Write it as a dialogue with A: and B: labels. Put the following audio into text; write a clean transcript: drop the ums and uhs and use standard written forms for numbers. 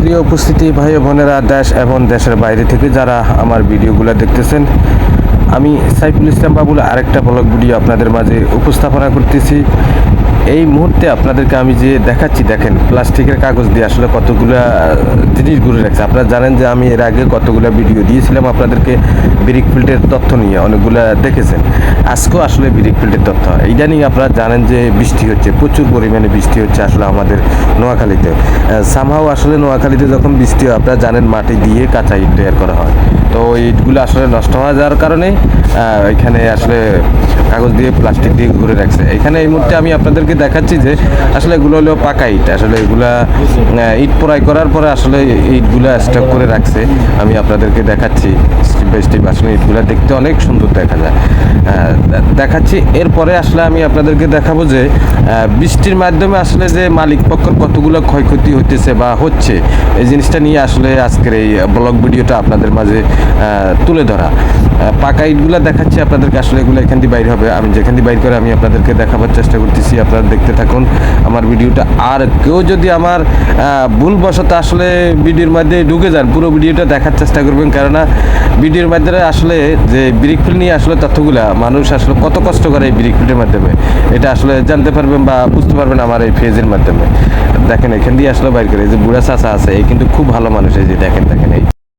A: প্রিয় উপস্থিতি ভাই ও বোনেরা, দেশ এবং দেশের বাইরে থেকে যারা আমার ভিডিওগুলো দেখতেছেন, আমি সাইফুল ইসলাম বাবুল আরেকটা ব্লগ ভিডিও আপনাদের মাঝে উপস্থাপনা করতেছি। এই মুহূর্তে আপনাদেরকে আমি যে দেখাচ্ছি, দেখেন প্লাস্টিকের কাগজ দিয়ে আসলে কতগুলা জিনিস ঘুরে রাখছে। আপনারা জানেন যে আমি এর আগে কতগুলো ভিডিও দিয়েছিলাম আপনাদেরকে ব্রিক ফিল্ডের তথ্য নিয়ে, অনেকগুলা দেখেছেন। আজকেও আসলে ব্রিক ফিল্ডের তথ্য। ইদানিং আপনারা জানেন যে বৃষ্টি হচ্ছে, প্রচুর পরিমাণে বৃষ্টি হচ্ছে আসলে আমাদের নোয়াখালীতে। সামহাও আসলে নোয়াখালীতে যখন বৃষ্টি হয়, আপনারা জানেন মাটি দিয়ে কাঁচা ইট তৈরি করা হয়। তো ইটগুলো আসলে নষ্ট হয়ে যাওয়ার কারণে এখানে আসলে কাগজ দিয়ে প্লাস্টিক দিয়ে ঘুরে রাখছে। এখানে এই মুহূর্তে আমি আপনাদেরকে দেখাচ্ছি যে আসলে এগুলো হলো পাকা ইট। আসলে এগুলা ইট পোড়াই করার পরে আসলে ইটগুলা স্টক করে রাখছে। আমি আপনাদেরকে দেখাচ্ছি স্টেপ বাই স্টেপ। আসলে ইটগুলা দেখতে অনেক সুন্দর দেখা যায়, দেখাচ্ছি। এরপরে আসলে আমি আপনাদেরকে দেখাবো যে বৃষ্টির মাধ্যমে আসলে যে মালিক পক্ষের কতগুলো ক্ষয়ক্ষতি হতেছে বা হচ্ছে, এই জিনিসটা নিয়ে আসলে আজকের এই ব্লগ ভিডিওটা আপনাদের মাঝে তুলে ধরা। পাকা ইটগুলো দেখাচ্ছি আপনাদেরকে। আসলে এগুলো এখান দিয়ে বাইর হবে, আমি যেখান দিয়ে বাইর করে আমি আপনাদেরকে দেখাবার চেষ্টা করতেছি। আপনারা দেখতে থাকুন আমার ভিডিওটা। আর কেউ যদি আমার ভুলবশত আসলে ভিডিওর মধ্যে ঢুকে যান, পুরো ভিডিওটা দেখার চেষ্টা করবেন, কেননা ভিডিওর মাধ্যমে আসলে যে ব্রিক ফিল্ড নিয়ে আসলে তথ্যগুলা মানুষ আসলে কত কষ্ট করে এই ব্রিক ফিল্ডের মাধ্যমে, এটা আসলে জানতে পারবেন বা বুঝতে পারবেন আমার এই পেজের মাধ্যমে। দেখেন এখান দিয়ে আসলে বাইর করে, এই যে বুড়া চাচা আছে, এই কিন্তু খুব ভালো মানুষ। এই যে দেখেন এই